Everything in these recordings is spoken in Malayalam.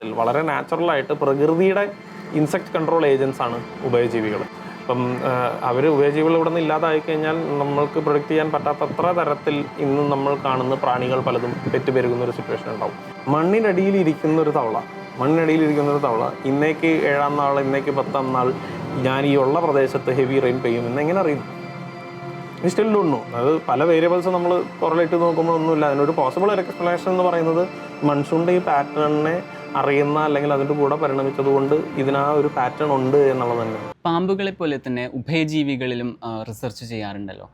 വളരെ നാച്ചുറലായിട്ട് പ്രകൃതിയുടെ ഇൻസെക്ട് കൺട്രോൾ ഏജൻസ് ആണ് ഉഭയജീവികൾ. അപ്പം അവർ ഉഭയജീവികൾ ഇവിടെ നിന്ന് ഇല്ലാതായി കഴിഞ്ഞാൽ നമ്മൾക്ക് പ്രൊഡിക്റ്റ് ചെയ്യാൻ പറ്റാത്തത്ര തരത്തിൽ ഇന്ന് നമ്മൾ കാണുന്ന പ്രാണികൾ പലതും പെറ്റുപെരുകുന്ന ഒരു സിറ്റുവേഷൻ ഉണ്ടാവും. മണ്ണിനടിയിലിരിക്കുന്ന ഒരു തവള ഇന്നേക്ക് 7-ാം നാൾ, ഇന്നേക്ക് 10-ാം നാൾ ഞാൻ ഈ ഉള്ള പ്രദേശത്ത് ഹെവി റെയിൻ പെയ്യുമെന്ന് എങ്ങനെ അറിയുന്നു? Still don't. അത് പല വേരിയബിൾസ് നമ്മൾ കൊറലേറ്റ് നോക്കുമ്പോൾ ഒന്നുമില്ല. അതിനൊരു പോസിബിൾ എക്സ്പ്ലനേഷൻ എന്ന് പറയുന്നത് മൺസൂണിൻ്റെ ഈ പാറ്റേണിനെ അറിയുന്ന അല്ലെങ്കിൽ അതിൻ്റെ കൂടെ പരിണമിച്ചതുകൊണ്ട് ഇതിനാ ഒരു പാറ്റേൺ ഉണ്ട് എന്നുള്ളത് തന്നെ. പാമ്പുകളെ പോലെ തന്നെ ഉഭയജീവികളിലും റിസർച്ച് ചെയ്യാറുണ്ടല്ലോ.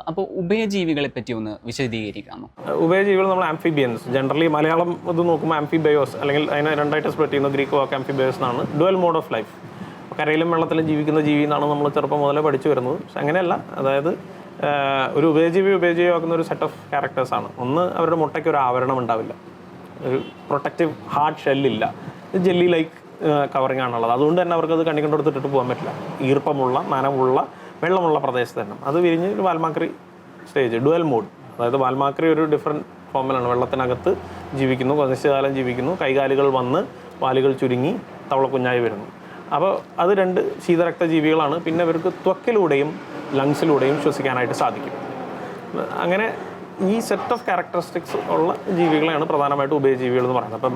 അപ്പോൾ ഉഭയജീവികളെ പറ്റി ഒന്ന് വിശദീകരിക്കാമോ? ഉഭയജീവികൾ നമ്മൾ ആംഫിബിയൻസ്, ജനറലി മലയാളം ഇത് നോക്കുമ്പോൾ ആംഫിബയോസ്, അല്ലെങ്കിൽ അതിനെ രണ്ടായിട്ട് സ്പ്ലിറ്റ് ചെയ്യുന്ന ഗ്രീക്ക് വാക്ക് ആംഫിബയോസ് എന്നാണ്. ഡുവൽ മോഡ് ഓഫ് ലൈഫ്, കരയിലും വെള്ളത്തിലും ജീവിക്കുന്ന ജീവി എന്നാണ് നമ്മൾ ചെറുപ്പം മുതലേ പഠിച്ചു വരുന്നത്. പക്ഷെ അങ്ങനെയല്ല. അതായത് ഒരു ഉപജീവിയാക്കുന്ന ഒരു സെറ്റ് ഓഫ് ക്യാരക്ടേഴ്സാണ്. ഒന്ന്, അവരുടെ മുട്ടയ്ക്ക് ഒരു ആവരണം ഉണ്ടാവില്ല, ഒരു പ്രൊട്ടക്റ്റീവ് ഹാർഡ് ഷെല്ലില്ല, ജെല്ലി ലൈക്ക് കവറിങ് ആണുള്ളത്. അതുകൊണ്ട് തന്നെ അവർക്കത് കണ്ണിക്കൊണ്ടെടുത്തിട്ട് പോകാൻ പറ്റില്ല. ഈർപ്പമുള്ള, നനവുള്ള, വെള്ളമുള്ള പ്രദേശത്ത് തന്നെ അത് വിരിഞ്ഞ് ഒരു വാൽമാക്രി സ്റ്റേജ്, ഡുവൽ മോഡ്. അതായത് വാൽമാക്രി ഒരു ഡിഫറെൻറ്റ് ഫോമിലാണ്. വെള്ളത്തിനകത്ത് ജീവിക്കുന്നു, നിശ്ചിതകാലം ജീവിക്കുന്നു, കൈകാലുകൾ വന്ന് വാലുകൾ ചുരുങ്ങി തവളക്കുഞ്ഞായി വരുന്നു. അപ്പോൾ അത് രണ്ട് ശീതരക്ത ജീവികളാണ്. പിന്നെ ഇവർക്ക് ത്വക്കിലൂടെയും ലങ്സിലൂടെയും ശ്വസിക്കാനായിട്ട് സാധിക്കും. അങ്ങനെ ഈ സെറ്റ് ഓഫ് ക്യാരക്ടറിസ്റ്റിക്സ് ഉള്ള ജീവികളെയാണ് പ്രധാനമായിട്ട് ഉഭയജീവികൾ എന്ന് പറയുന്നത്. അപ്പം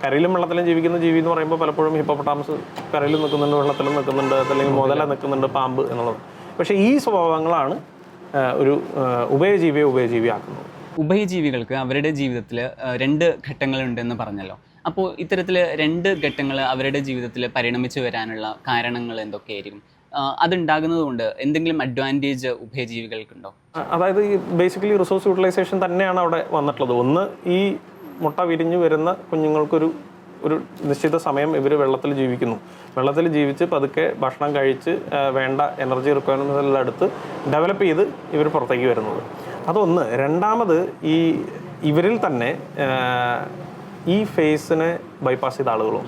കരയിലും വെള്ളത്തിലും ജീവിക്കുന്ന ജീവി എന്ന് പറയുമ്പോൾ പലപ്പോഴും ഹിപ്പോപ്പൊട്ടാമസ് കരയിലും നിൽക്കുന്നുണ്ട്, വെള്ളത്തിലും നിൽക്കുന്നുണ്ട്, അതല്ലെങ്കിൽ മുതല നിൽക്കുന്നുണ്ട്, പാമ്പ് എന്നുള്ളത്. പക്ഷേ ഈ സ്വഭാവങ്ങളാണ് ഒരു ഉഭയജീവിയാക്കുന്നത്. ഉഭയജീവികൾക്ക് അവരുടെ ജീവിതത്തിൽ 2 ഘട്ടങ്ങളുണ്ടെന്ന് പറഞ്ഞല്ലോ. അപ്പോൾ ഇത്തരത്തിൽ 2 ഘട്ടങ്ങൾ അവരുടെ ജീവിതത്തിൽ പരിണമിച്ചു വരാനുള്ള കാരണങ്ങൾ എന്തൊക്കെയായിരിക്കും? അതുണ്ടാകുന്നത് കൊണ്ട് എന്തെങ്കിലും അഡ്വാൻറ്റേജ് ഉഭയജീവികൾക്കുണ്ടോ? അതായത് ഈ ബേസിക്കലി റിസോഴ്സ് യൂട്ടിലൈസേഷൻ തന്നെയാണ് അവിടെ വന്നിട്ടുള്ളത്. ഒന്ന്, ഈ മുട്ട വിരിഞ്ഞു വരുന്ന കുഞ്ഞുങ്ങൾക്കൊരു നിശ്ചിത സമയം ഇവർ വെള്ളത്തിൽ ജീവിക്കുന്നു. വെള്ളത്തിൽ ജീവിച്ച് പതുക്കെ ഭക്ഷണം കഴിച്ച് വേണ്ട എനർജി റിക്വയർമെൻറ്റ്സ് അടുത്ത് ഡെവലപ്പ് ചെയ്ത് ഇവർ പുറത്തേക്ക് വരുന്നത്. അതൊന്ന്. രണ്ടാമത്, ഈ ഇവരിൽ തന്നെ ഈ ഫേസിനെ ബൈപ്പാസ് ചെയ്ത ആളുകളും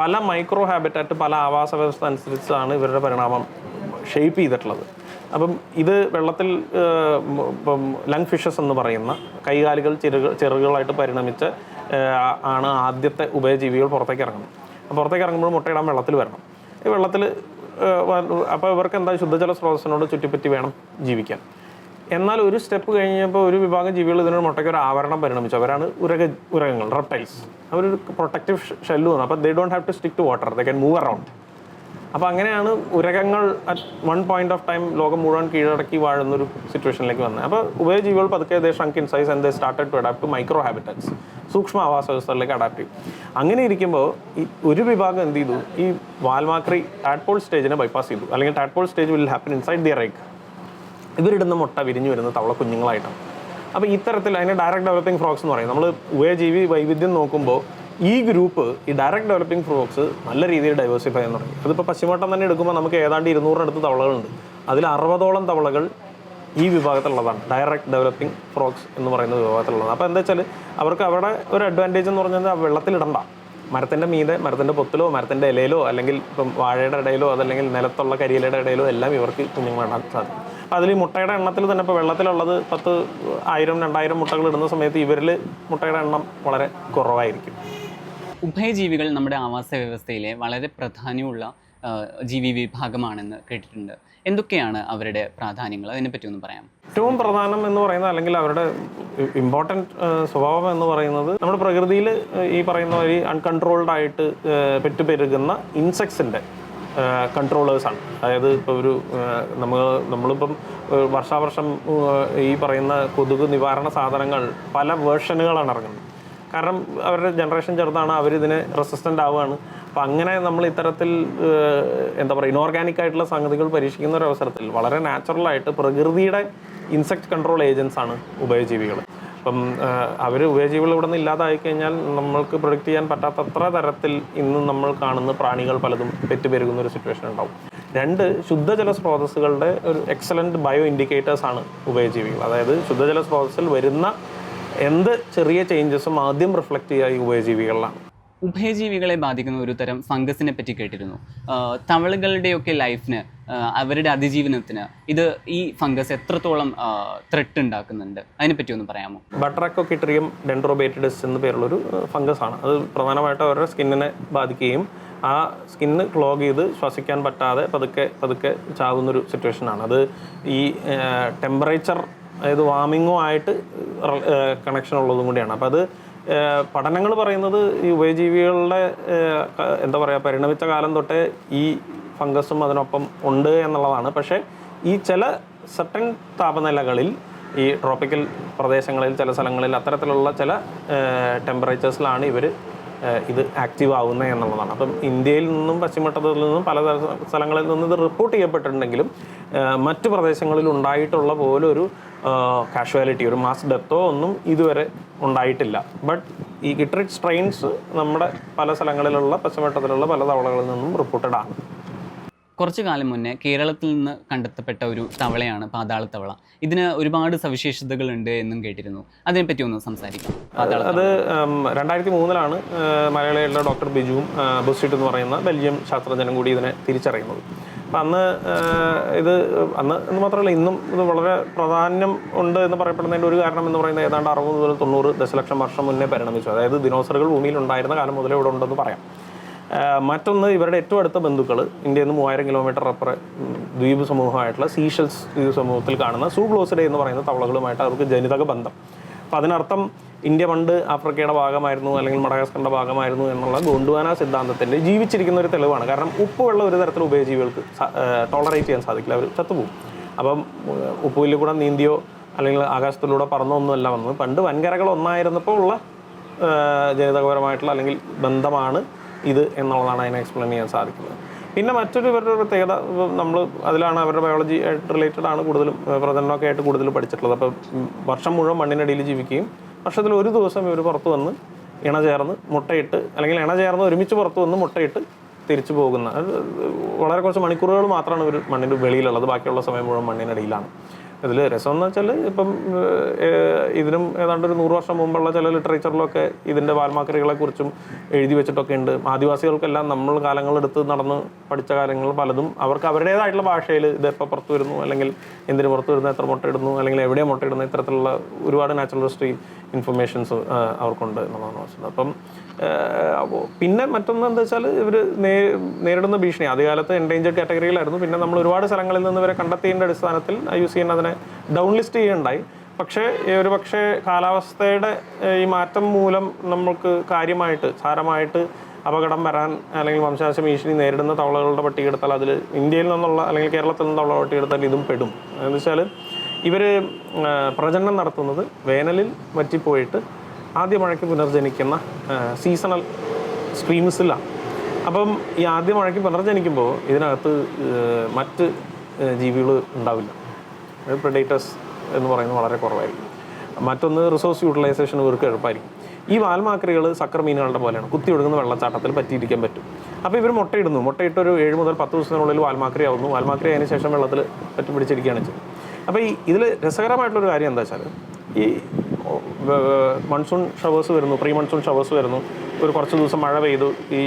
പല മൈക്രോ ഹാബിറ്റാറ്റ്, പല ആവാസ വ്യവസ്ഥ അനുസരിച്ചാണ് ഇവരുടെ പരിണാമം ഷേപ്പ് ചെയ്തിട്ടുള്ളത്. അപ്പം ഇത് വെള്ളത്തിൽ ഇപ്പം ലങ് ഫിഷസ് എന്ന് പറയുന്ന കൈകാലുകൾ ചെറുകളായിട്ട് പരിണമിച്ച ആണ് ആദ്യത്തെ ഉഭയജീവികൾ പുറത്തേക്ക് ഇറങ്ങുന്നത്. പുറത്തേക്ക് ഇറങ്ങുമ്പോൾ മുട്ടയിടാൻ വെള്ളത്തിൽ വരണം. ഈ വെള്ളത്തിൽ അപ്പോൾ ഇവർക്ക് എന്താ, ശുദ്ധജല സ്രോതസ്സിനോട് ചുറ്റിപ്പറ്റി വേണം ജീവിക്കാൻ. എന്നാൽ ഒരു സ്റ്റെപ്പ് കഴിഞ്ഞപ്പോൾ ഒരു വിഭാഗം ജീവികൾ ഇതിനൊരു മുട്ടയ്ക്ക് ഒരു ആവരണം പരിണമിച്ചു. അവരാണ് ഉരകങ്ങൾ, റെപ്റ്റൈൽസ്. അവരൊരു പ്രൊട്ടക്റ്റീവ് ഷെല്ല് വന്നു. അപ്പോൾ they don't have to stick to water, they can move around. അപ്പോൾ അങ്ങനെയാണ് ഉരകങ്ങൾ at one point of time ലോകം മുഴുവൻ കീഴടക്കി വാഴുന്നൊരു സിറ്റുവേഷനിലേക്ക് വന്നത്. അപ്പോൾ ഉഭയജീവികൾ പതുക്കെ they shrunk in size and they started to adapt to micro habitats, സൂക്ഷ്മ ആവാസ വ്യവസ്ഥകളിലേക്ക് അഡാപ്റ്റ് ചെയ്യും. അങ്ങനെ ഇരിക്കുമ്പോൾ ഈ ഒരു വിഭാഗം എന്ത് ചെയ്തു, ഈ വാൽമാക്രി ടാഡ്പോൾ സ്റ്റേജിനെ ബൈപ്പാസ് ചെയ്തു. അല്ലെങ്കിൽ tadpole stage will happen inside their egg. ഇവരിടുന്ന മുട്ട വിരിഞ്ഞു വരുന്ന തവള കുഞ്ഞുങ്ങളായിട്ടാണ്. അപ്പോൾ ഇത്തരത്തിൽ അതിനെ ഡയറക്റ്റ് ഡെവലപ്പിംഗ് ഫ്രോക്സ് എന്ന് പറയും. നമ്മൾ ഉഭയജീവി വൈവിധ്യം നോക്കുമ്പോൾ ഈ ഗ്രൂപ്പ്, ഈ ഡയറക്റ്റ് ഡെവലപ്പിംഗ് ഫ്രോക്സ് നല്ല രീതിയിൽ ഡൈവേഴ്സിഫൈ ചെയ്യാൻ തുടങ്ങി. അതിപ്പോൾ പശ്ചിമഘട്ടം തന്നെ എടുക്കുമ്പോൾ നമുക്ക് ഏതാണ്ട് 200-നടുത്ത് തവളകളുണ്ട്. അതിൽ 60ഓളം തവളകൾ ഈ വിഭാഗത്തിലുള്ളതാണ്, ഡയറക്റ്റ് ഡെവലപ്പിംഗ് ഫ്രോക്സ് എന്ന് പറയുന്ന വിഭാഗത്തിലുള്ളതാണ്. അപ്പോൾ എന്താ വെച്ചാൽ അവർക്ക് അവിടെ ഒരു അഡ്വാൻറ്റേജ് എന്ന് പറഞ്ഞാൽ വെള്ളത്തിലിടണ്ട, മരത്തിൻ്റെ മീതെ, മരത്തിൻ്റെ പൊത്തിലോ മരത്തിൻ്റെ ഇലയിലോ അല്ലെങ്കിൽ ഇപ്പം വാഴയുടെ ഇടയിലോ അതല്ലെങ്കിൽ നിലത്തുള്ള കരിയിലയുടെ ഇടയിലോ എല്ലാം ഇവർക്ക് കുഞ്ഞുങ്ങളിടാൻ സാധിക്കും. അപ്പോൾ അതിൽ മുട്ടയുടെ എണ്ണത്തിൽ തന്നെ ഇപ്പോൾ വെള്ളത്തിലുള്ളത് 10,000-2,000 മുട്ടകൾ ഇടുന്ന സമയത്ത് ഇവരിൽ മുട്ടയുടെ എണ്ണം വളരെ കുറവായിരിക്കും. ഉഭയജീവികൾ നമ്മുടെ ആവാസ വ്യവസ്ഥയിലെ വളരെ പ്രാധാന്യമുള്ള ജീവി വിഭാഗമാണെന്ന് കേട്ടിട്ടുണ്ട്. എന്തൊക്കെയാണ് അവരുടെ പ്രാധാന്യങ്ങൾ? അതിനെപ്പറ്റി ഒന്ന് പറയാം. ഏറ്റവും പ്രധാനം എന്ന് പറയുന്നത്, അല്ലെങ്കിൽ അവരുടെ ഇമ്പോർട്ടൻറ്റ് സ്വഭാവം എന്ന് പറയുന്നത്, നമ്മുടെ പ്രകൃതിയിൽ ഈ പറയുന്ന ഒരു അൺകൺട്രോൾഡ് ആയിട്ട് പെറ്റുപെരുകുന്ന ഇൻസെക്ട്സിൻ്റെ കൺട്രോളേഴ്സാണ്. അതായത് ഇപ്പോൾ നമ്മളിപ്പം വർഷാവർഷം ഈ പറയുന്ന കൊതുക് നിവാരണ സാധനങ്ങൾ പല വേർഷനുകളാണ് ഇറങ്ങുന്നത്. കാരണം അവരുടെ ജനറേഷൻ ചെറുതാണ്, അവരിതിന് റെസിസ്റ്റൻ്റ് ആവുകയാണ്. അപ്പോൾ അങ്ങനെ നമ്മൾ ഇത്തരത്തിൽ എന്താ പറയുക, ഇനോർഗാനിക് ആയിട്ടുള്ള സംഗതികൾ പരീക്ഷിക്കുന്ന ഒരു അവസരത്തിൽ വളരെ നാച്ചുറലായിട്ട് പ്രകൃതിയുടെ ഇൻസെക്ട് കൺട്രോൾ ഏജൻസ് ആണ് ഉഭയജീവികൾ. അപ്പം ഉഭയജീവികൾ ഇവിടെ നിന്ന് ഇല്ലാതായി കഴിഞ്ഞാൽ നമ്മൾക്ക് പ്രൊഡിക്റ്റ് ചെയ്യാൻ പറ്റാത്തത്ര തരത്തിൽ ഇന്ന് നമ്മൾ കാണുന്ന പ്രാണികൾ പലതും പെറ്റുപെരുകുന്ന ഒരു സിറ്റുവേഷൻ ഉണ്ടാവും. 2, ശുദ്ധജല സ്രോതസ്സുകളുടെ ഒരു എക്സലൻറ്റ് ബയോ ഇൻഡിക്കേറ്റേഴ്സാണ് ഉഭയജീവികൾ. അതായത് ശുദ്ധജല സ്രോതസ്സിൽ വരുന്ന എന്ത് ചെറിയ ചേഞ്ചസും ആദ്യം റിഫ്ലക്റ്റ് ചെയ്യുക ഈ ഉഭയജീവികളിലാണ്. ഉഭയജീവികളെ ബാധിക്കുന്ന ഒരു തരം ഫംഗസിനെ പറ്റി കേട്ടിരുന്നു. തവളകളുടെയൊക്കെ ലൈഫിന്, അവരുടെ അതിജീവനത്തിന് ഈ ഫംഗസ് എത്രത്തോളം ത്രെട്ട് ഉണ്ടാക്കുന്നുണ്ട്, അതിനെപ്പറ്റി ഒന്ന് പറയാമോ? ബട്ടറക്കോക്കിട്രിയം ഡെൻഡ്രോബേറ്റിഡസ് എന്ന് പേരുള്ളൊരു ഫംഗസ് ആണ്. അത് പ്രധാനമായിട്ട് അവരുടെ സ്കിന്നിനെ ബാധിക്കുകയും ആ സ്കിന്ന് ക്ലോഗ് ചെയ്ത് ശ്വസിക്കാൻ പറ്റാതെ പതുക്കെ ചാവുന്നൊരു സിറ്റുവേഷനാണ്. അത് ഈ ടെമ്പറേച്ചർ, അതായത് വാർമിങ്ങോ ആയിട്ട് കണക്ഷൻ ഉള്ളതും കൂടിയാണ്. അപ്പോൾ അത് പഠനങ്ങൾ പറയുന്നത് ഈ ഉഭയജീവികളുടെ എന്താ പറയുക, പരിണമിച്ച കാലം തൊട്ടേ ഈ ഫംഗസും അതിനൊപ്പം ഉണ്ട് എന്നുള്ളതാണ്. പക്ഷേ ഈ ചില സർട്ടൻ താപനിലകളിൽ, ഈ ട്രോപ്പിക്കൽ പ്രദേശങ്ങളിൽ, ചില സ്ഥലങ്ങളിൽ അത്തരത്തിലുള്ള ചില ടെമ്പറേച്ചേഴ്സിലാണ് ഇവർ ഇത് ആക്റ്റീവ് ആവുന്നത് എന്നുള്ളതാണ്. അപ്പം ഇന്ത്യയിൽ നിന്നും പശ്ചിമഘട്ടത്തിൽ നിന്നും പല സ്ഥലങ്ങളിൽ നിന്നും ഇത് റിപ്പോർട്ട് ചെയ്യപ്പെട്ടിട്ടുണ്ടെങ്കിലും മറ്റു പ്രദേശങ്ങളിൽ ഉണ്ടായിട്ടുള്ള പോലെ ഒരു കാഷ്വാലിറ്റി, ഒരു മാസ് ഡെത്തോ ഒന്നും ഇതുവരെ ഉണ്ടായിട്ടില്ല. ബട്ട് ഈ കിട്രിഡ് സ്ട്രെയിൻസ് നമ്മുടെ പല സ്ഥലങ്ങളിലുള്ള പശ്ചിമഘട്ടത്തിലുള്ള പല തവളകളിൽ നിന്നും റിപ്പോർട്ടഡ് ആണ്. കുറച്ചു കാലം മുന്നേ കേരളത്തിൽ നിന്ന് കണ്ടെത്തപ്പെട്ട ഒരു തവളയാണ് പാതാളത്തവള. ഇതിന് ഒരുപാട് സവിശേഷതകളുണ്ട് എന്നും കേട്ടിരുന്നു. അതിനെപ്പറ്റി ഒന്ന് സംസാരിക്കാം. അത് 2003 മലയാളികളുടെ ഡോക്ടർ ബിജുവും ബുസ്റ്റിറ്റ് എന്ന് പറയുന്ന ബെൽജിയം ശാസ്ത്രജ്ഞനും കൂടി ഇതിനെ തിരിച്ചറിയുന്നത്. അപ്പം അന്ന് എന്ന് മാത്രമല്ല, ഇന്നും ഇത് വളരെ പ്രാധാന്യം ഉണ്ട് എന്ന് പറയപ്പെടുന്നതിൻ്റെ ഒരു കാരണം എന്ന് പറയുന്നത് ഏതാണ്ട് 60 മുതൽ 90 ദശലക്ഷം വർഷം മുന്നേ പരിണമിച്ചു. അതായത് ദിനോസറുകൾ ഭൂമിയിൽ ഉണ്ടായിരുന്ന കാലം മുതലേ ഇവിടെ ഉണ്ടെന്ന് പറയാം. മറ്റൊന്ന്, ഇവരുടെ ഏറ്റവും അടുത്ത ബന്ധുക്കൾ ഇന്ത്യയിൽ നിന്ന് 3000 കിലോമീറ്റർ അപ്പുറം ദ്വീപ് സമൂഹമായിട്ടുള്ള സീഷൽസ് ദ്വീപ് സമൂഹത്തിൽ കാണുന്ന സൂഗ്ലോസിഡേ എന്ന് പറയുന്ന തവളകളുമായിട്ട് അവർക്ക് ജനിതക ബന്ധം. അപ്പം അതിനർത്ഥം ഇന്ത്യ പണ്ട് ആഫ്രിക്കയുടെ ഭാഗമായിരുന്നു അല്ലെങ്കിൽ മഡഗാസ്കറിൻ്റെ ഭാഗമായിരുന്നു എന്നുള്ള ഗോണ്ട്വാന സിദ്ധാന്തത്തിൻ്റെ ജീവിച്ചിരിക്കുന്ന ഒരു തെളിവാണ്. കാരണം ഉപ്പുവെള്ളം ഒരു തരത്തിൽ ഉഭയജീവികൾക്ക് ടോളറേറ്റ് ചെയ്യാൻ സാധിക്കില്ല, അവർ ചത്തുപോകും. അപ്പം ഉപ്പുവിൽ കൂടെ നീന്തിയോ അല്ലെങ്കിൽ ആകാശത്തിലൂടെ പറന്നൊന്നുമല്ല വന്നത്. പണ്ട് വൻകരകൾ ഒന്നായിരുന്നപ്പോൾ ഉള്ള ജനിതകപരമായിട്ടുള്ള അല്ലെങ്കിൽ ബന്ധമാണ് ഇത് എന്നുള്ളതാണ് അതിനെ എക്സ്പ്ലെയിൻ ചെയ്യാൻ സാധിക്കുന്നത്. പിന്നെ ഇവരുടെ പ്രത്യേകത, നമ്മൾ അതിലാണ് അവരുടെ ബയോളജി ആയിട്ട് റിലേറ്റഡ് ആണ് കൂടുതലും, പ്രജനനമൊക്കെ ആയിട്ട് കൂടുതൽ പഠിച്ചിട്ടുള്ളത്. അപ്പോൾ വർഷം മുഴുവൻ മണ്ണിനടിയിൽ ജീവിക്കുകയും വർഷത്തിൽ ഒരു ദിവസം ഇവർ പുറത്ത് വന്ന് ഇണചേർന്ന് മുട്ടയിട്ട്, അല്ലെങ്കിൽ ഇണചേർന്ന് ഒരുമിച്ച് പുറത്ത് വന്ന് മുട്ടയിട്ട് തിരിച്ചു പോകുന്ന, വളരെ കുറച്ച് മണിക്കൂറുകൾ മാത്രമാണ് ഇവർ മണ്ണിൻ്റെ വെളിയിലുള്ളത്. ബാക്കിയുള്ള സമയം മുഴുവൻ മണ്ണിനടിയിലാണ്. ഇതിൽ രസമെന്ന് വെച്ചാൽ, ഇപ്പം ഇതിനും ഏതാണ്ട് ഒരു 100 വർഷം മുമ്പുള്ള ചില ലിറ്ററേച്ചറിലൊക്കെ ഇതിൻ്റെ വാൽമാക്രികളെക്കുറിച്ചും എഴുതി വെച്ചിട്ടൊക്കെ ഉണ്ട്. ആദിവാസികൾക്കെല്ലാം നമ്മൾ കാലങ്ങളെടുത്ത് നടന്ന് പഠിച്ച കാര്യങ്ങൾ പലതും അവർക്ക് അവരുടേതായിട്ടുള്ള ഭാഷയിൽ ഇത് എപ്പോൾ പുറത്ത് വരുന്നു, അല്ലെങ്കിൽ എന്തിന് പുറത്ത് വരുന്നു, എത്ര മുട്ട ഇടുന്നു, അല്ലെങ്കിൽ എവിടെയാണ് മുട്ട ഇടുന്നു, ഇത്തരത്തിലുള്ള ഒരുപാട് നാച്ചുറൽ ഹിസ്റ്ററി ഇൻഫർമേഷൻസ് അവർക്കുണ്ട് എന്നുള്ളതാണ് വസ്തുത. അപ്പം പിന്നെ മറ്റൊന്ന് എന്താ വെച്ചാൽ, ഇവർ നേരിടുന്ന ഭീഷണി ആദ്യകാലത്ത് എൻഡേഞ്ചേർഡ് കാറ്റഗറിയിലായിരുന്നു. പിന്നെ നമ്മൾ ഒരുപാട് സ്ഥലങ്ങളിൽ നിന്ന് ഇവരെ കണ്ടെത്തിയതിൻ്റെ അടിസ്ഥാനത്തിൽ IUCN അതിനെ ഡൗൺ ലിസ്റ്റ് ചെയ്യുകയുണ്ടായി. പക്ഷേ കാലാവസ്ഥയുടെ ഈ മാറ്റം മൂലം നമുക്ക് സാരമായിട്ട് അപകടം വരാൻ അല്ലെങ്കിൽ വംശനാശ ഭീഷണി നേരിടുന്ന തവളകളുടെ പട്ടിക എടുത്താൽ അതിൽ ഇന്ത്യയിൽ നിന്നുള്ള അല്ലെങ്കിൽ കേരളത്തിൽ നിന്ന് തവള പട്ടിക എടുത്താൽ ഇതും പെടും. എന്ന് വെച്ചാൽ ഇവർ പ്രജനനം നടത്തുന്നത് വേനലിൽ വറ്റിപ്പോയിട്ട് ആദ്യ മഴയ്ക്ക് പുനർജനിക്കുന്ന സീസണൽ സ്ട്രീംസിലാണ്. അപ്പം ഈ ആദ്യ മഴയ്ക്ക് പുനർജനിക്കുമ്പോൾ ഇതിനകത്ത് മറ്റ് ജീവികൾ ഉണ്ടാവില്ല. പ്രെഡേറ്റേഴ്സ് എന്ന് പറയുന്നത് വളരെ കുറവായിരിക്കും. മറ്റൊന്ന്, റിസോഴ്സ് യൂട്ടിലൈസേഷൻ ഇവർക്ക് എളുപ്പമായിരിക്കും. ഈ വാൽമാക്രികൾ സക്കർ മീനുകളുടെ പോലെയാണ്, കുത്തി ഒഴുകുന്ന വെള്ളച്ചാട്ടത്തിൽ പറ്റിയിരിക്കാൻ പറ്റും. അപ്പോൾ ഇവർ മുട്ടയിട്ട് ഒരു 7 മുതൽ 10 ദിവസത്തിനുള്ളിൽ വാൽമാക്രി ആവുന്നു. വാൽമാക്രി അതിന് ശേഷം വെള്ളത്തിൽ പറ്റി പിടിച്ചിരിക്കുകയാണ് ചെയ്യുന്നത്. അപ്പോൾ ഇതിൽ രസകരമായിട്ടുള്ളൊരു കാര്യം എന്താ വെച്ചാൽ, ഈ മൺസൂൺ ഷവേഴ്സ് വരുന്നു, പ്രീ മൺസൂൺ ഷവേഴ്സ് വരുന്നു, ഒരു കുറച്ച് ദിവസം മഴ പെയ്തു, ഈ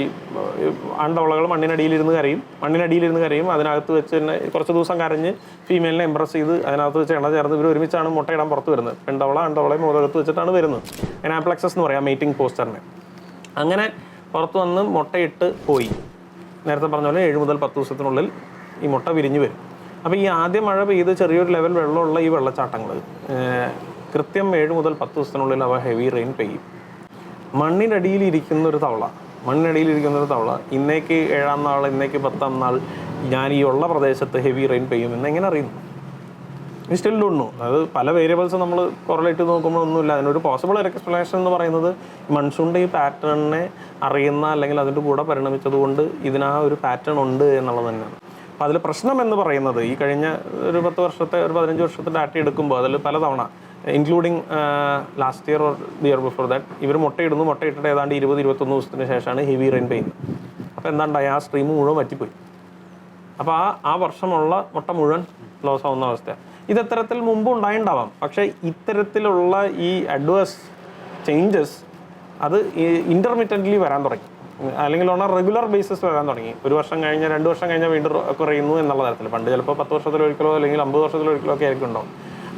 ആൺതവളകൾ മണ്ണിനടിയിലിരുന്ന് കരയും. അതിനകത്ത് വെച്ച് തന്നെ കുറച്ച് ദിവസം കരഞ്ഞ് ഫീമെയിലിനെ ഇംപ്രസ് ചെയ്ത് അതിനകത്ത് വെച്ച് ഇണ ചേർന്ന് ഇവർ ഒരുമിച്ചാണ് മുട്ടയിടാൻ പുറത്ത് വരുന്നത്. ആൺതവളയെ മോദകത്ത് വെച്ചിട്ടാണ് വരുന്നത്. ആപ്ലക്സസ് എന്ന് പറയാം, മീറ്റിംഗ് പോസ്റ്ററിനെ. അങ്ങനെ പുറത്ത് വന്ന് മുട്ടയിട്ട് പോയി. നേരത്തെ പറഞ്ഞ പോലെ 7 മുതൽ 10 ദിവസത്തിനുള്ളിൽ ഈ മുട്ട വിരിഞ്ഞ് വരും. അപ്പോൾ ഈ ആദ്യം മഴ പെയ്ത് ചെറിയൊരു ലെവൽ വെള്ളമുള്ള ഈ വെള്ളച്ചാട്ടങ്ങൾ കൃത്യം 7 മുതൽ 10 ദിവസത്തിനുള്ളിൽ അവ ഹെവി റെയിൻ പെയ്യും. മണ്ണിനടിയിലിരിക്കുന്ന ഒരു തവള ഇന്നേക്ക് 7-ാം നാൾ, ഇന്നേക്ക് 10-ാം നാൾ ഞാൻ ഈ ഉള്ള പ്രദേശത്ത് ഹെവി റെയിൻ പെയ്യുമെന്ന് എങ്ങനെ അറിയുന്നു? Still don't know. അത് പല വേരിയബിൾസ് നമ്മൾ കൊറലേറ്റ് നോക്കുമ്പോൾ ഒന്നുമില്ല. അതിനൊരു പോസിബിൾ എക്സ്പ്ലനേഷൻ എന്ന് പറയുന്നത് മൺസൂണിൻ്റെ ഈ പാറ്റേണിനെ അറിയുന്ന അല്ലെങ്കിൽ അതിൻ്റെ കൂടെ പരിണമിച്ചതുകൊണ്ട് ഇതിനാ ഒരു പാറ്റേൺ ഉണ്ട് എന്നുള്ളത് തന്നെയാണ്. അപ്പോൾ അതിൽ പ്രശ്നം എന്ന് പറയുന്നത്, ഈ കഴിഞ്ഞ ഒരു 10 വർഷത്തെ ഒരു 15 വർഷത്തെ ഡാറ്റ എടുക്കുമ്പോൾ അതിൽ പലതവണ including last year or the year before that ഇവർ മുട്ടയിട്ടിട്ട് ഏതാണ്ട് 20-21 ദിവസത്തിന് ശേഷമാണ് ഹെവി റെയിൻ പെയ്യുന്നത്. അപ്പോൾ എന്താണ്ടായി, ആ സ്ട്രീം മുഴുവൻ വറ്റിപ്പോയി. അപ്പോൾ ആ വർഷമുള്ള മുട്ട മുഴുവൻ ലോസ് ആവുന്ന അവസ്ഥ. ഇത്തരത്തിൽ മുമ്പ് ഉണ്ടായിണ്ടാവാം. പക്ഷേ ഇത്തരത്തിലുള്ള ഈ അഡ്വേഴ്സ് ചേഞ്ചസ് അത് ഇൻ്റർമിറ്റൻ്റ്ലി വരാൻ തുടങ്ങി, അല്ലെങ്കിൽ ഓൺ റെഗുലർ ബേസിസ് വരാൻ തുടങ്ങി. 1 വർഷം കഴിഞ്ഞ് 2 വർഷം കഴിഞ്ഞാൽ വീണ്ടും കുറയുന്നു എന്നുള്ള തരത്തിൽ. പണ്ട് ചിലപ്പോൾ 10 വർഷത്തിലൊരിക്കലോ അല്ലെങ്കിൽ 50 വർഷത്തിലൊരിക്കലോ ഒക്കെ ആയിരിക്കും ഉണ്ടാവും.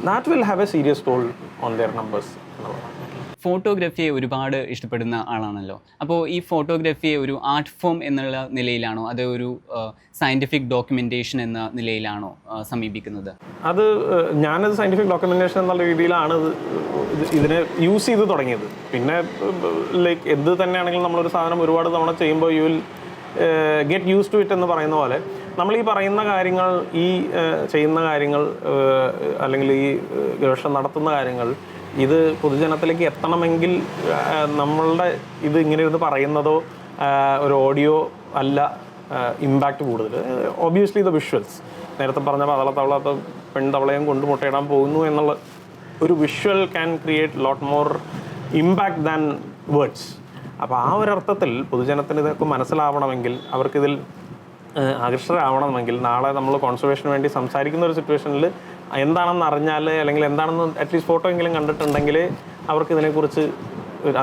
That will have a serious toll on their numbers എന്നുള്ളതാണ്. ഫോട്ടോഗ്രാഫിയെ ഒരുപാട് ഇഷ്ടപ്പെടുന്ന ആളാണല്ലോ. അപ്പോൾ ഈ ഫോട്ടോഗ്രാഫിയെ ഒരു ആർട്ട് ഫോം എന്നുള്ള നിലയിലാണോ അത് ഒരു സയൻറ്റിഫിക് ഡോക്യുമെൻറ്റേഷൻ എന്ന നിലയിലാണോ സമീപിക്കുന്നത്? അത് ഞാനത് സയൻറ്റിഫിക് ഡോക്യുമെൻറ്റേഷൻ എന്നുള്ള രീതിയിലാണ് ഇതിനെ യൂസ് ചെയ്ത് തുടങ്ങിയത്. പിന്നെ ലൈക്ക് എന്ത് തന്നെയാണെങ്കിലും നമ്മളൊരു സാധനം ഒരുപാട് തവണ ചെയ്യുമ്പോൾ you will get use to it എന്ന് പറയുന്ന പോലെ നമ്മൾ ഈ പറയുന്ന കാര്യങ്ങൾ, ഈ ചെയ്യുന്ന കാര്യങ്ങൾ, അല്ലെങ്കിൽ ഈ ഗവേഷണം നടത്തുന്ന കാര്യങ്ങൾ ഇത് പൊതുജനത്തിലേക്ക് എത്തണമെങ്കിൽ നമ്മളുടെ ഇത് ഇങ്ങനെ ഇരുന്ന് പറയുന്നതോ ഒരു ഓഡിയോ അല്ല ഇമ്പാക്റ്റ് കൂടുതൽ. ഒബ്വിയസ്ലി ദ വിഷ്വൽസ്, നേരത്തെ പറഞ്ഞ പതളത്തവളത്തെ പെൺതവളയും കൊണ്ട് മുട്ടയിടാൻ പോകുന്നു എന്നുള്ള ഒരു visual can create lot more impact than words. അപ്പോൾ ആ ഒരർത്ഥത്തിൽ പൊതുജനത്തിന് ഇതൊക്കെ മനസ്സിലാവണമെങ്കിൽ, അവർക്കിതിൽ ആകർഷകരാവണമെങ്കിൽ, നാളെ നമ്മൾ കോൺസർവേഷന് വേണ്ടി സംസാരിക്കുന്ന ഒരു സിറ്റുവേഷനിൽ എന്താണെന്ന് അറിഞ്ഞാൽ, അല്ലെങ്കിൽ എന്താണെന്ന് അറ്റ്ലീസ്റ്റ് ഫോട്ടോ എങ്കിലും കണ്ടിട്ടുണ്ടെങ്കിൽ അവർക്ക് ഇതിനെക്കുറിച്ച്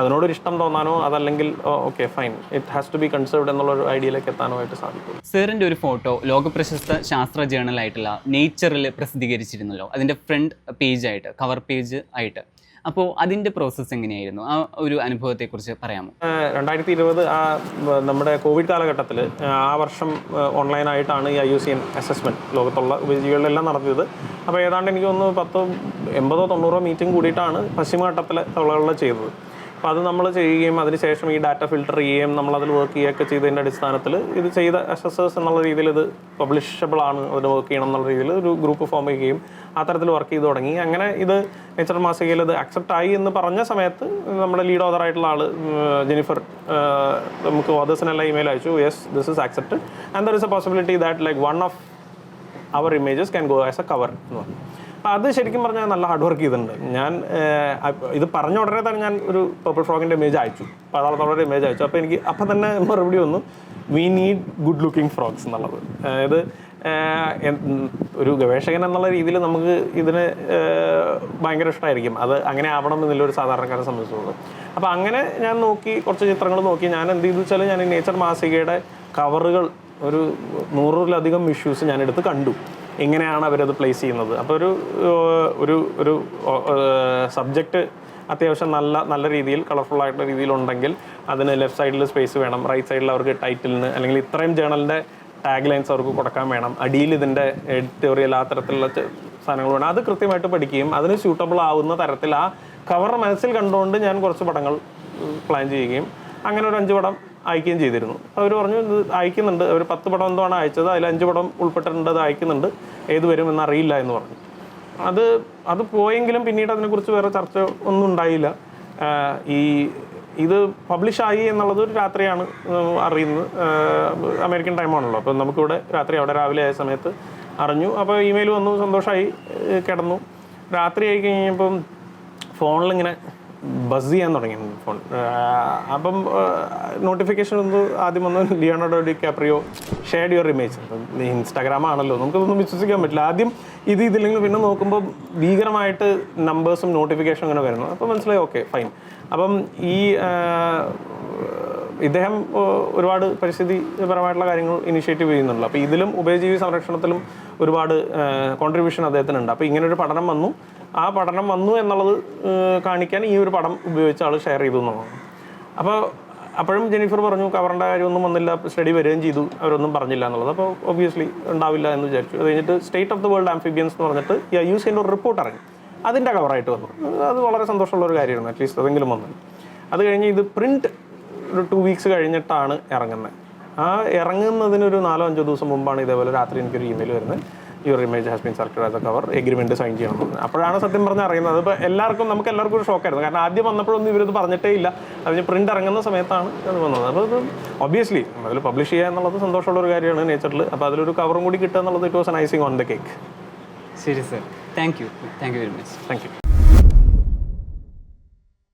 അതിനോടൊരു ഇഷ്ടം തോന്നാനോ, അതല്ലെങ്കിൽ okay fine it has to be conserved എന്നുള്ളൊരു ഐഡിയയിലേക്ക് എത്താനോ ആയിട്ട് സാധിക്കും. സാറിൻ്റെ ഒരു ഫോട്ടോ ലോകപ്രശസ്ത ശാസ്ത്ര ജേണലായിട്ടുള്ള നേച്ചറിൽ പ്രസിദ്ധീകരിച്ചിരുന്നല്ലോ, അതിൻ്റെ ഫ്രണ്ട് പേജായിട്ട്, കവർ പേജ് ആയിട്ട്. അപ്പോൾ അതിൻ്റെ പ്രോസസ്സ് എങ്ങനെയായിരുന്നു? ആ ഒരു അനുഭവത്തെക്കുറിച്ച് പറയാമോ? 2020 നമ്മുടെ കോവിഡ് കാലഘട്ടത്തിൽ ആ വർഷം ഓൺലൈനായിട്ടാണ് ഈ IUCN അസസ്മെൻറ്റ് ലോകത്തുള്ള ഉപജീവികളിലെല്ലാം നടത്തിയത്. അപ്പോൾ ഏതാണ്ട് എനിക്ക് തോന്നുന്നു 80-90 മീറ്റിംഗ് കൂടിയിട്ടാണ് പശ്ചിമഘട്ടത്തിലെ തവളകളിൽ ചെയ്തത്. അപ്പോൾ അത് നമ്മൾ ചെയ്യുകയും അതിനുശേഷം ഈ ഡാറ്റ ഫിൽട്ടർ ചെയ്യുകയും നമ്മളതിൽ വർക്ക് ചെയ്യുകയൊക്കെ ചെയ്തതിൻ്റെ അടിസ്ഥാനത്തിൽ ഇത് ചെയ്ത അസസേഴ്സ് എന്നുള്ള രീതിയിൽ ഇത് പബ്ലിഷബിൾ ആണ്, അതിന് വർക്ക് ചെയ്യണം എന്നുള്ള രീതിയിൽ ഒരു ഗ്രൂപ്പ് ഫോം ചെയ്യുകയും ആ തരത്തിൽ വർക്ക് ചെയ്ത് തുടങ്ങി. അങ്ങനെ ഇത് നേച്ചർ മാസികയിൽ ഇത് അക്സെപ്റ്റ് ആയി എന്ന് പറഞ്ഞ സമയത്ത് നമ്മുടെ ലീഡ് ഓതറായിട്ടുള്ള ആൾ ജെനിഫർ നമുക്ക് ഓതേഴ്സിനെല്ലാം ഇമെയിൽ അയച്ചു, yes this is accepted and there is a possibility that like one of our images can go as a cover എന്ന് പറഞ്ഞു. അപ്പോൾ അത് ശരിക്കും പറഞ്ഞാൽ നല്ല ഹാർഡ് വർക്ക് ചെയ്തിട്ടുണ്ട്. ഞാൻ ഇത് പറഞ്ഞ ഉടനെ തന്നെ ഞാൻ ഒരു പർപ്പിൾ ഫ്രോഗിൻ്റെ ഇമേജ് അയച്ചു, പതാളത്തോടെ ഇമേജ് അയച്ചു. അപ്പോൾ എനിക്ക് അപ്പം തന്നെ മറുപടി വന്നു, we need good looking frogs എന്നുള്ളത്. അതായത് ഒരു ഗവേഷകൻ എന്നുള്ള രീതിയിൽ നമുക്ക് ഇതിന് ഭയങ്കര ഇഷ്ടമായിരിക്കും, അത് അങ്ങനെ ആവണം എന്നുള്ളൊരു സാധാരണക്കാരെ സംബന്ധിച്ചുള്ളത്. അപ്പോൾ അങ്ങനെ ഞാൻ നോക്കി, കുറച്ച് ചിത്രങ്ങൾ നോക്കി. ഞാൻ എന്ത് ചെയ്തു വെച്ചാൽ, ഞാൻ ഈ നേച്ചർ മാസികയുടെ കവറുകൾ ഒരു 100-ലധികം ഇഷ്യൂസ് ഞാൻ എടുത്ത് കണ്ടു, എങ്ങനെയാണ് അവരത് പ്ലേസ് ചെയ്യുന്നത്. അപ്പോൾ ഒരു ഒരു സബ്ജക്റ്റ് അത്യാവശ്യം നല്ല രീതിയിൽ കളർഫുള്ളായിട്ടുള്ള രീതിയിലുണ്ടെങ്കിൽ അതിന് ലെഫ്റ്റ് സൈഡിൽ സ്പേസ് വേണം, റൈറ്റ് സൈഡിൽ അവർക്ക് ടൈറ്റിലിന് അല്ലെങ്കിൽ ഇത്രയും ജേണലിൻ്റെ ടാഗ് ലൈൻസ് അവർക്ക് കൊടുക്കാൻ വേണം, അടിയിൽ ഇതിൻ്റെ എഡിറ്റോറിയൽ ആ തരത്തിലുള്ള സാധനങ്ങൾ വേണം. അത് കൃത്യമായിട്ട് പഠിക്കുകയും അതിന് സ്യൂട്ടബിൾ ആവുന്ന തരത്തിൽ ആ കവർ മനസ്സിൽ കണ്ടുകൊണ്ട് ഞാൻ കുറച്ച് പടങ്ങൾ പ്ലാൻ ചെയ്യുകയും അങ്ങനെ ഒരു 5 പടം അയക്കുകയും ചെയ്തിരുന്നു. അവർ പറഞ്ഞു ഇത് അയക്കുന്നുണ്ട്, അവർ 10 പടം എന്താണ് അയച്ചത്, അതിൽ 5 പടം ഉൾപ്പെട്ടിട്ടുണ്ട്, അത് അയക്കുന്നുണ്ട്, ഏത് വരുമെന്ന് അറിയില്ല എന്ന് പറഞ്ഞു. അത് പോയെങ്കിലും പിന്നീട് അതിനെക്കുറിച്ച് വേറെ ചർച്ച ഒന്നും ഉണ്ടായില്ല. ഇത് പബ്ലിഷായി എന്നുള്ളത് ഒരു രാത്രിയാണ് അറിയുന്നത്, അമേരിക്കൻ ടൈമാണല്ലോ. അപ്പോൾ നമുക്കിവിടെ രാത്രി, അവിടെ രാവിലെ ആയ സമയത്ത് അറിഞ്ഞു. അപ്പോൾ ഇമെയിൽ വന്നു, സന്തോഷമായി, കിടന്നു. രാത്രി ആയി കഴിഞ്ഞപ്പം ഫോണിലിങ്ങനെ ബസ് ചെയ്യാൻ തുടങ്ങി ഫോൺ. അപ്പം നോട്ടിഫിക്കേഷൻ ഒന്ന് ആദ്യം വന്നു, Leonardo DiCaprio shared your image. Instagram ആണല്ലോ, നമുക്കതൊന്നും വിശ്വസിക്കാൻ പറ്റില്ല. ആദ്യം ഇതില്ലെങ്കിൽ പിന്നെ നോക്കുമ്പോൾ ഭീകരമായിട്ട് നമ്പേഴ്സും നോട്ടിഫിക്കേഷനും അങ്ങനെ വരുന്നു. അപ്പോൾ മനസ്സിലായി, ഓക്കെ ഫൈൻ. അപ്പം ഈ ഇദ്ദേഹം ഒരുപാട് പരിസ്ഥിതിപരമായിട്ടുള്ള കാര്യങ്ങൾ ഇനിഷ്യേറ്റീവ് ചെയ്യുന്നുണ്ട്. അപ്പോൾ ഇതിലും ഉഭയജീവി സംരക്ഷണത്തിലും ഒരുപാട് കോൺട്രിബ്യൂഷൻ അദ്ദേഹത്തിനുണ്ട്. അപ്പോൾ ഇങ്ങനൊരു പഠനം വന്നു, ആ പഠനം വന്നു എന്നുള്ളത് കാണിക്കാൻ ഈ ഒരു പടം ഉപയോഗിച്ച ആൾ ഷെയർ ചെയ്തു എന്നുള്ളതാണ്. അപ്പോൾ അപ്പോഴും ജെനിഫർ പറഞ്ഞു കവറിൻ്റെ കാര്യമൊന്നും വന്നില്ല, സ്റ്റഡി വരികയും ചെയ്തു, അവരൊന്നും പറഞ്ഞില്ല എന്നുള്ളത്. അപ്പോൾ ഒബ്വിയസ്ലി ഉണ്ടാവില്ല എന്ന് വിചാരിച്ചു. അത് കഴിഞ്ഞിട്ട് state of the world amphibians എന്ന് പറഞ്ഞിട്ട് ഈ IUCN ഒരു റിപ്പോർട്ട് ഇറങ്ങി, അതിൻ്റെ കവറായിട്ട് വന്നു. അത് വളരെ സന്തോഷമുള്ള ഒരു കാര്യമായിരുന്നു, അറ്റ്ലീസ്റ്റ് അതെങ്കിലും വന്നു. അത് കഴിഞ്ഞ് ഇത് പ്രിൻറ്റ് ഒരു 2 വീക്സ് കഴിഞ്ഞിട്ടാണ് ഇറങ്ങുന്നത്. ആ ഇറങ്ങുന്നതിനൊരു 4-5 ദിവസം മുമ്പാണ് ഇതേപോലെ രാത്രി എനിക്കൊരു ഇമെയിൽ വരുന്നത്, your image has been selected as a cover, agreement sign ചെയ്യണം. അപ്പോഴാണ് സത്യം പറഞ്ഞ് അറിയുന്നത്. അപ്പോൾ നമുക്ക് എല്ലാവർക്കും ഒരു ഷോക്കായിരുന്നു, കാരണം ആദ്യം വന്നപ്പോഴൊന്നും ഇവരത് പറഞ്ഞിട്ടേ ഇല്ല. അതിന് പ്രിൻ്റ് ഇറങ്ങുന്ന സമയത്താണ് അത് വന്നത്. അപ്പോൾ അത് ഒബ്വിയസ്ലി അതിൽ പബ്ലിഷ് ചെയ്യുക എന്നുള്ളത് സന്തോഷമുള്ളൊരു കാര്യമാണ് നേച്ചറിൽ. അപ്പോൾ അതിലൊരു കവറും കൂടി കിട്ടുക എന്നുള്ളത് it was an icing on the cake. ശരി sir, thank you very much. Thank U.